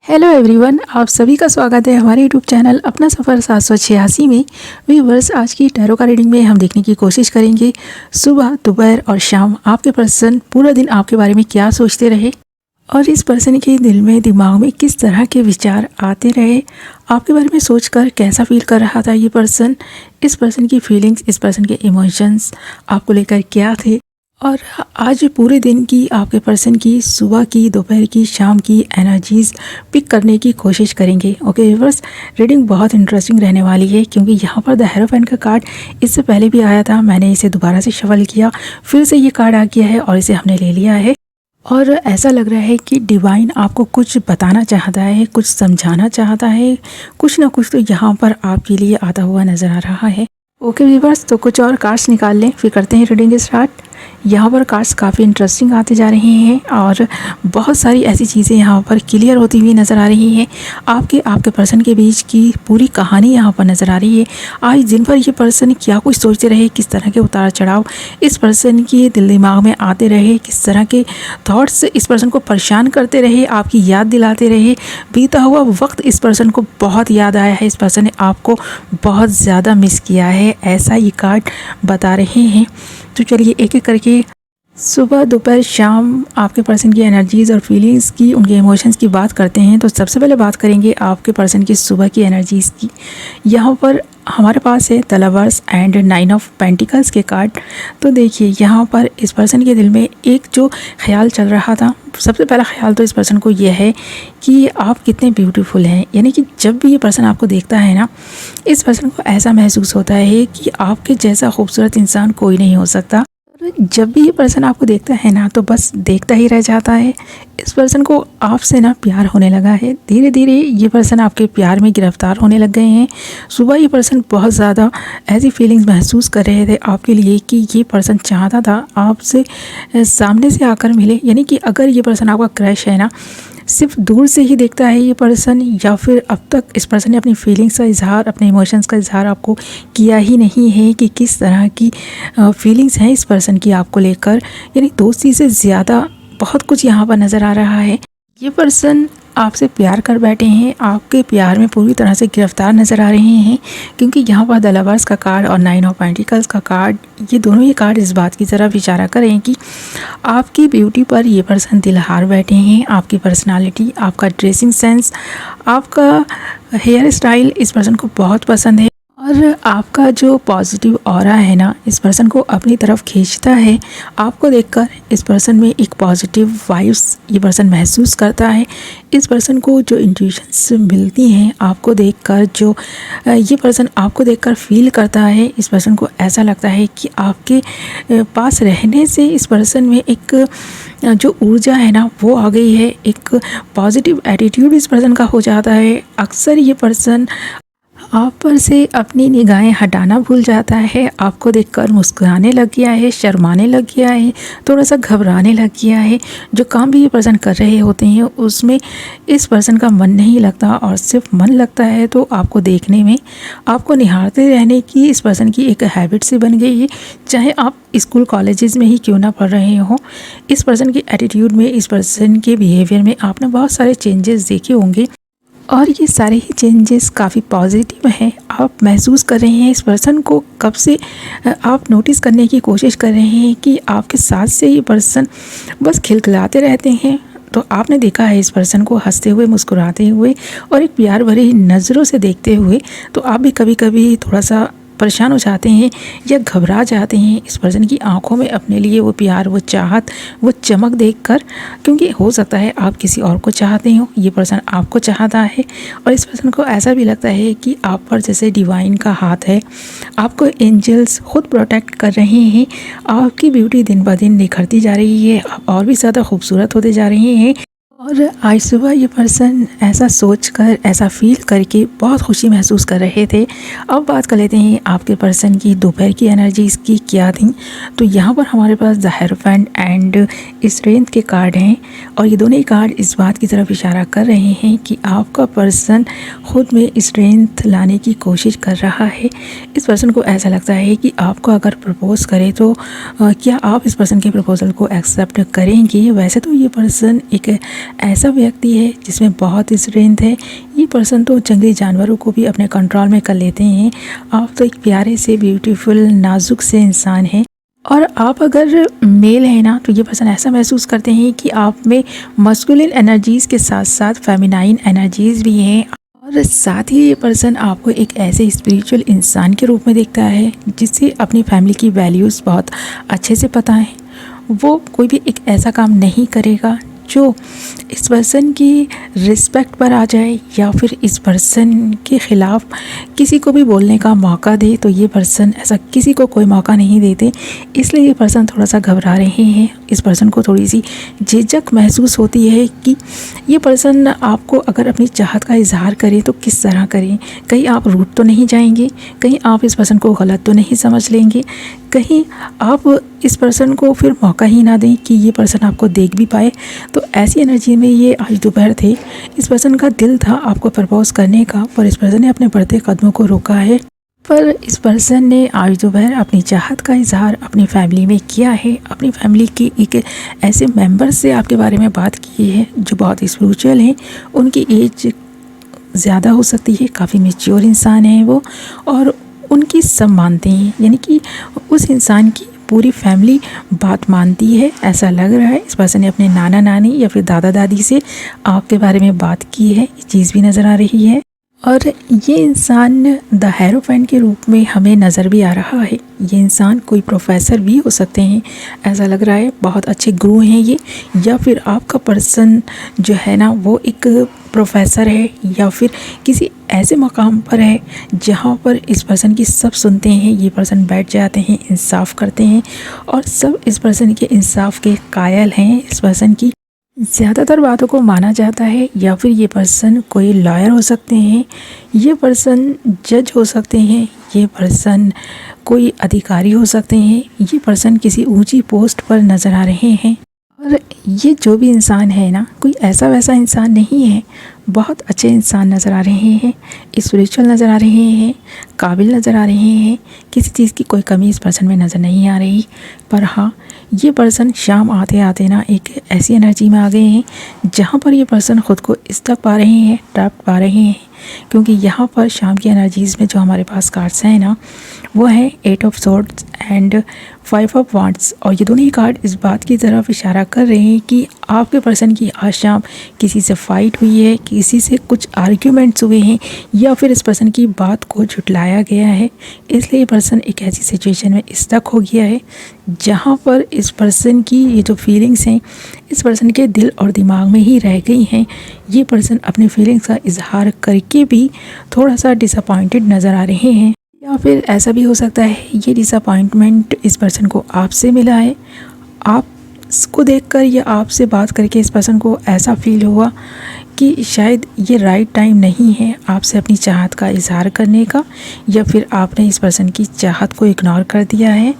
Hello everyone, आप सभी का स्वागत है हमारे यूट्यूब चैनल अपना सफ़र 786 में। व्यूअर्स, आज की टैरो का रीडिंग में हम देखने की कोशिश करेंगे सुबह, दोपहर और शाम आपके पर्सन पूरा दिन आपके बारे में क्या सोचते रहे और इस पर्सन के दिल में, दिमाग में किस तरह के विचार आते रहे। आपके बारे में सोचकर कैसा फील कर रहा था ये पर्सन, इस पर्सन की फीलिंग्स, इस पर्सन के इमोशंस आपको लेकर क्या थे, और आज पूरे दिन की आपके पर्सन की सुबह की, दोपहर की, शाम की एनर्जीज़ पिक करने की कोशिश करेंगे। ओके व्यूअर्स, रीडिंग बहुत इंटरेस्टिंग रहने वाली है क्योंकि यहाँ पर द हेरोफेंट का कार्ड इससे पहले भी आया था। मैंने इसे दोबारा से शफल किया, फिर से ये कार्ड आ गया है और इसे हमने ले लिया है और ऐसा लग रहा है कि डिवाइन आपको कुछ बताना चाहता है, कुछ समझाना चाहता है, कुछ ना कुछ तो यहाँ पर आपके लिए आता हुआ नज़र आ रहा है। ओके व्यूअर्स, तो कुछ और कार्ड्स निकाल लें, फिर करते हैं रीडिंग स्टार्ट। यहाँ पर कार्ड्स काफ़ी इंटरेस्टिंग आते जा रहे हैं और बहुत सारी ऐसी चीज़ें यहाँ पर क्लियर होती हुई नज़र आ रही हैं। आपके पर्सन के बीच की पूरी कहानी यहाँ पर नज़र आ रही है। आज दिन भर ये पर्सन क्या कुछ सोचते रहे, किस तरह के उतार चढ़ाव इस पर्सन के दिल दिमाग में आते रहे, किस तरह के थॉट्स इस पर्सन को परेशान करते रहे, आपकी याद दिलाते रहे। बीता हुआ वक्त इस पर्सन को बहुत याद आया है, इस पर्सन ने आपको बहुत ज़्यादा मिस किया है, ऐसा ये कार्ड बता रहे हैं। तो चलिए एक एक करके सुबह, दोपहर, शाम आपके पर्सन की एनर्जीज़ और फीलिंग्स की, उनके इमोशंस की बात करते हैं। तो सबसे पहले बात करेंगे आपके पर्सन की सुबह की एनर्जीज़ की। यहाँ पर हमारे पास है the lovers and 9 of pentacles के कार्ड। तो देखिए यहाँ पर इस पर्सन के दिल में एक जो ख्याल चल रहा था, सबसे पहला ख्याल तो इस पर्सन को यह है कि आप कितने ब्यूटीफुल हैं। यानी कि जब भी ये पर्सन आपको देखता है ना, इस पर्सन को ऐसा महसूस होता है कि आपके जैसा खूबसूरत इंसान कोई नहीं हो सकता। जब भी ये पर्सन आपको देखता है ना, तो बस देखता ही रह जाता है। इस पर्सन को आपसे ना प्यार होने लगा है। धीरे धीरे ये पर्सन आपके प्यार में गिरफ्तार होने लग गए हैं। सुबह ये पर्सन बहुत ज़्यादा ऐसी फीलिंग्स महसूस कर रहे थे आपके लिए कि ये पर्सन चाहता था आपसे सामने से आकर मिले। यानी कि अगर ये पर्सन आपका क्रश है ना, सिर्फ दूर से ही देखता है ये पर्सन, या फिर अब तक इस पर्सन ने अपनी फीलिंग्स का इजहार, अपने इमोशंस का इजहार आपको किया ही नहीं है कि किस तरह की फीलिंग्स हैं इस पर्सन की आपको लेकर। यानी दोस्ती से ज़्यादा बहुत कुछ यहाँ पर नज़र आ रहा है। ये पर्सन आपसे प्यार कर बैठे हैं, आपके प्यार में पूरी तरह से गिरफ्तार नज़र आ रहे हैं क्योंकि यहाँ पर द लवर्स का कार्ड और 9 ऑफ पेंटिकल्स का कार्ड, ये दोनों ही कार्ड इस बात की तरफ इशारा करें कि आपकी ब्यूटी पर ये पर्सन दिल हार बैठे हैं। आपकी पर्सनालिटी, आपका ड्रेसिंग सेंस, आपका हेयर स्टाइल इस पर्सन को बहुत पसंद है और आपका जो पॉजिटिव ऑरा है ना, इस पर्सन को अपनी तरफ खींचता है। आपको देखकर इस पर्सन में एक पॉजिटिव वाइब्स ये पर्सन महसूस करता है। इस पर्सन को जो इंट्यूशंस मिलती हैं आपको देखकर, जो ये पर्सन आपको देखकर फील करता है, इस पर्सन को ऐसा लगता है कि आपके पास रहने से इस पर्सन में एक जो ऊर्जा है ना वो आ गई है, एक पॉजिटिव एटीट्यूड इस पर्सन का हो जाता है। अक्सर ये पर्सन आप पर से अपनी निगाहें हटाना भूल जाता है, आपको देखकर मुस्कुराने लग गया है, शर्माने लग गया है, थोड़ा सा घबराने लग गया है। जो काम भी ये पर्सन कर रहे होते हैं उसमें इस पर्सन का मन नहीं लगता और सिर्फ मन लगता है तो आपको देखने में, आपको निहारते रहने की इस पर्सन की एक हैबिट सी बन गई है। चाहे आप स्कूल कॉलेजेस में ही क्यों ना पढ़ रहे हो, इस पर्सन के एटीट्यूड में, इस पर्सन के बिहेवियर में आपने बहुत सारे चेंजेस देखे होंगे और ये सारे ही चेंजेस काफ़ी पॉजिटिव हैं। आप महसूस कर रहे हैं इस पर्सन को, कब से आप नोटिस करने की कोशिश कर रहे हैं कि आपके साथ से ये पर्सन बस खिलखिलाते रहते हैं। तो आपने देखा है इस पर्सन को हंसते हुए, मुस्कुराते हुए और एक प्यार भरी नज़रों से देखते हुए। तो आप भी कभी कभी थोड़ा सा परेशान हो जाते हैं या घबरा जाते हैं इस पर्सन की आंखों में अपने लिए वो प्यार, वो चाहत, वो चमक देखकर, क्योंकि हो सकता है आप किसी और को चाहते हो, ये पर्सन आपको चाहता है और इस पर्सन को ऐसा भी लगता है कि आप पर जैसे डिवाइन का हाथ है, आपको एंजल्स खुद प्रोटेक्ट कर रहे हैं। आपकी ब्यूटी दिन ब दिन निखरती जा रही है, आप और भी ज़्यादा खूबसूरत होते जा रहे हैं। और आज सुबह ये पर्सन ऐसा सोचकर, ऐसा फील करके बहुत खुशी महसूस कर रहे थे। अब बात कर लेते हैं आपके पर्सन की दोपहर की एनर्जीज़ की क्या थी। तो यहाँ पर हमारे पास द हेरोफेंट एंड स्ट्रेंथ के कार्ड हैं और ये दोनों ही कार्ड इस बात की तरफ इशारा कर रहे हैं कि आपका पर्सन खुद में स्ट्रेंथ लाने की कोशिश कर रहा है। इस पर्सन को ऐसा लगता है कि आपको अगर प्रपोज़ करे तो क्या आप इस पर्सन के प्रपोज़ल को एक्सेप्ट करेंगे। वैसे तो ये पर्सन एक ऐसा व्यक्ति है जिसमें बहुत स्ट्रेंथ है। ये पर्सन तो जंगली जानवरों को भी अपने कंट्रोल में कर लेते हैं। आप तो एक प्यारे से ब्यूटीफुल नाजुक से इंसान हैं और आप अगर मेल हैं ना तो ये पर्सन ऐसा महसूस करते हैं कि आप में मस्कुलिन एनर्जीज़ के साथ साथ फेमिनाइन एनर्जीज़ भी हैं। और साथ ही ये पर्सन आपको एक ऐसे स्पिरिचुअल इंसान के रूप में देखता है जिससे अपनी फैमिली की वैल्यूज़ बहुत अच्छे से पता है। वो कोई भी एक ऐसा काम नहीं करेगा जो इस पर्सन की रिस्पेक्ट पर आ जाए या फिर इस पर्सन के ख़िलाफ़ किसी को भी बोलने का मौका दे। तो ये पर्सन ऐसा किसी को कोई मौका नहीं देते, इसलिए ये पर्सन थोड़ा सा घबरा रहे हैं। इस पर्सन को थोड़ी सी झिझक महसूस होती है कि ये पर्सन आपको अगर अपनी चाहत का इजहार करे तो किस तरह करें। कहीं आप रूठ तो नहीं जाएंगे, कहीं आप इस पर्सन को गलत तो नहीं समझ लेंगे, कहीं आप इस पर्सन को फिर मौका ही ना दें कि ये पर्सन आपको देख भी पाए। तो ऐसी एनर्जी में ये आज दोपहर थे। इस पर्सन का दिल था आपको प्रपोज करने का, पर इस पर्सन ने अपने बढ़ते कदमों को रोका है। पर इस पर्सन ने आज दोपहर अपनी चाहत का इजहार अपनी फैमिली में किया है। अपनी फैमिली के एक ऐसे मेंबर से आपके बारे में बात की है जो बहुत स्पिरिचुअल हैं। उनकी एज ज़्यादा हो सकती है, काफ़ी मैच्योर इंसान है वो, और उनकी सब मानते हैं, यानी कि उस इंसान की पूरी फैमिली बात मानती है ऐसा लग रहा है। इस पर्सन ने अपने नाना नानी या फिर दादा दादी से आपके बारे में बात की है, ये चीज़ भी नज़र आ रही है। और ये इंसान द हेरोफेंट के रूप में हमें नज़र भी आ रहा है। ये इंसान कोई प्रोफेसर भी हो सकते हैं, ऐसा लग रहा है। बहुत अच्छे गुरु हैं ये, या फिर आपका पर्सन जो है ना वो एक प्रोफेसर है या फिर किसी ऐसे मकाम पर है जहाँ पर इस पर्सन की सब सुनते हैं। ये पर्सन बैठ जाते हैं, इंसाफ करते हैं और सब इस पर्सन के इंसाफ के कायल हैं। इस पर्सन की ज़्यादातर बातों को माना जाता है, या फिर ये पर्सन कोई लॉयर हो सकते हैं, ये पर्सन जज हो सकते हैं, ये पर्सन कोई अधिकारी हो सकते हैं, ये पर्सन किसी ऊंची पोस्ट पर नज़र आ रहे हैं। और ये जो भी इंसान है ना, कोई ऐसा वैसा इंसान नहीं है, बहुत अच्छे इंसान नज़र आ रहे हैं, स्पिरिचुअल नज़र आ रहे हैं, काबिल नज़र आ रहे हैं। किसी चीज़ की कोई कमी इस पर्सन में नज़र नहीं आ रही। पर हाँ, ये पर्सन शाम आते आते ना एक ऐसी एनर्जी में आ गए हैं जहाँ पर ये पर्सन ख़ुद को स्टक पा रहे हैं, ट्रैप पा रहे हैं। क्योंकि यहाँ पर शाम की एनर्जीज़ में जो हमारे पास कार्ड्स हैं ना, वो है 8 of swords and 5 of wands. और ये दोनों ही कार्ड इस बात की तरफ इशारा कर रहे हैं कि आपके पर्सन की आज शाम किसी से फ़ाइट हुई है, किसी से कुछ आर्ग्यूमेंट्स हुए हैं, या फिर इस पर्सन की बात को झुटलाया गया है। इसलिए ये पर्सन एक ऐसी सिचुएशन में स्टक हो गया है जहाँ पर इस पर्सन की ये जो फीलिंग्स हैं इस पर्सन के दिल और दिमाग में ही रह गई हैं। ये पर्सन अपने फीलिंग्स का इजहार करके भी थोड़ा सा डिसअपॉइंटेड नज़र आ रहे हैं, या फिर ऐसा भी हो सकता है ये डिसअपॉइंटमेंट इस पर्सन को आपसे मिला है। आपको देखकर या आपसे बात करके इस पर्सन को ऐसा फील हुआ कि शायद ये राइट टाइम नहीं है आपसे अपनी चाहत का इजहार करने का, या फिर आपने इस पर्सन की चाहत को इग्नोर कर दिया है।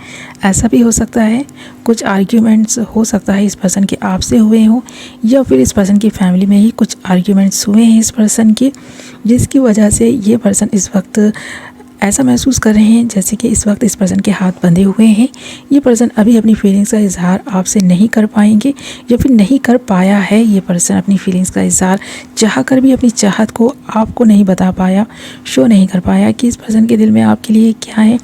ऐसा भी हो सकता है। कुछ आर्ग्यूमेंट्स हो सकता है इस पर्सन के आपसे हुए हों, या फिर इस पर्सन की फैमिली में ही कुछ आर्ग्यूमेंट्स हुए हैं इस पर्सन के, जिसकी वजह से ये पर्सन इस वक्त ऐसा महसूस कर रहे हैं जैसे कि इस वक्त इस पर्सन के हाथ बंधे हुए हैं। ये पर्सन अभी अपनी फीलिंग्स का इजहार आपसे नहीं कर पाएंगे, या फिर नहीं कर पाया है। ये पर्सन अपनी फीलिंग्स का इजहार चाह कर भी अपनी चाहत को आपको नहीं बता पाया, शो नहीं कर पाया कि इस पर्सन के दिल में आपके लिए क्या है।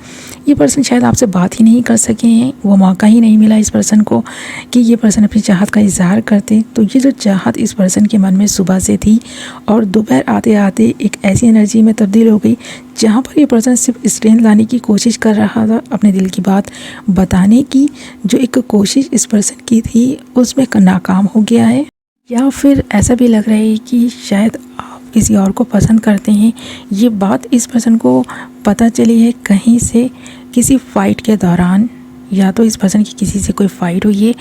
ये पर्सन शायद आपसे बात ही नहीं कर सके हैं, वो मौका ही नहीं मिला इस पर्सन को कि ये पर्सन अपनी चाहत का इजहार करते। तो ये जो चाहत इस पर्सन के मन में सुबह से थी और दोपहर आते आते एक ऐसी एनर्जी में तब्दील हो गई जहाँ पर ये पर्सन सिर्फ स्ट्रेंथ लाने की कोशिश कर रहा था, अपने दिल की बात बताने की जो एक कोशिश इस पर्सन की थी उसमें नाकाम हो गया है। या फिर ऐसा भी लग रहा है कि शायद आप किसी और को पसंद करते हैं। ये बात इस पर्सन को पता चली है कहीं से, किसी फ़ाइट के दौरान, या तो इस पर्सन की किसी से कोई फ़ाइट हुई है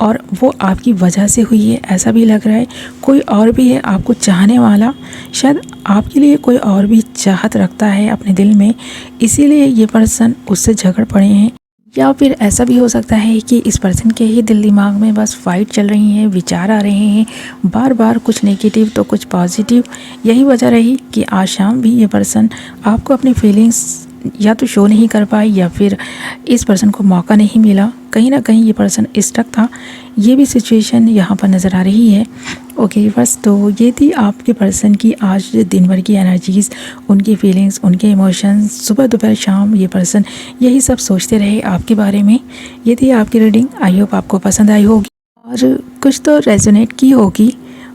और वो आपकी वजह से हुई है। ऐसा भी लग रहा है कोई और भी है आपको चाहने वाला, शायद आपके लिए कोई और भी चाहत रखता है अपने दिल में, इसीलिए ये पर्सन उससे झगड़ पड़े हैं। या फिर ऐसा भी हो सकता है कि इस पर्सन के ही दिल दिमाग में बस फाइट चल रही है, विचार आ रहे हैं बार बार, कुछ नेगेटिव तो कुछ पॉजिटिव। यही वजह रही कि आज शाम भी ये पर्सन आपको अपनी फीलिंग्स या तो शो नहीं कर पाई या फिर इस पर्सन को मौका नहीं मिला। कहीं ना कहीं ये पर्सन स्टक था, ये भी सिचुएशन यहाँ पर नज़र आ रही है। ओके बस, तो ये थी आपके पर्सन की आज दिन भर की एनर्जीज़, उनकी फीलिंग्स, उनके इमोशंस। सुबह दोपहर शाम ये पर्सन यही सब सोचते रहे आपके बारे में। ये थी आपकी रीडिंग। आई होप आपको पसंद आई होगी और कुछ तो रेजोनेट की होगी।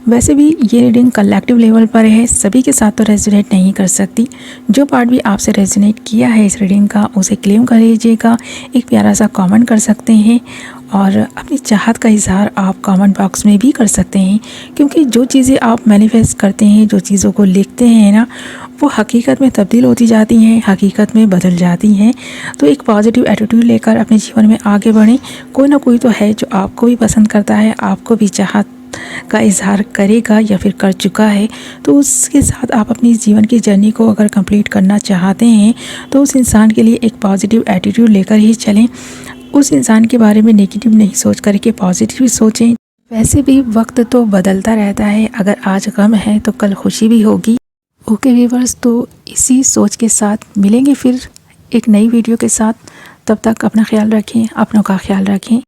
वैसे भी ये रीडिंग कलेक्टिव लेवल पर है, सभी के साथ तो रेजोनेट नहीं कर सकती। जो पार्ट भी आपसे रेजोनेट किया है इस रीडिंग का, उसे क्लेम कर लीजिएगा, एक प्यारा सा कमेंट कर सकते हैं और अपनी चाहत का इजहार आप कमेंट बॉक्स में भी कर सकते हैं। क्योंकि जो चीज़ें आप मैनिफेस्ट करते हैं, जो चीज़ों को लिखते हैं ना, वो हकीकत में तब्दील होती जाती हैं, हकीकत में बदल जाती हैं। तो एक पॉजिटिव एटीट्यूड लेकर अपने जीवन में आगे बढ़ें। कोई ना कोई तो है जो आपको भी पसंद करता है, आपको भी चाहत का इजहार करेगा या फिर कर चुका है। तो उसके साथ आप अपनी जीवन की जर्नी को अगर कंप्लीट करना चाहते हैं तो उस इंसान के लिए एक पॉजिटिव एटीट्यूड लेकर ही चलें। उस इंसान के बारे में नेगेटिव नहीं सोच करके पॉजिटिव सोचें। वैसे भी वक्त तो बदलता रहता है, अगर आज गम है तो कल खुशी भी होगी। ओके व्यूअर्स, तो इसी सोच के साथ मिलेंगे फिर एक नई वीडियो के साथ। तब तक अपना ख्याल रखें, अपनों का ख्याल रखें।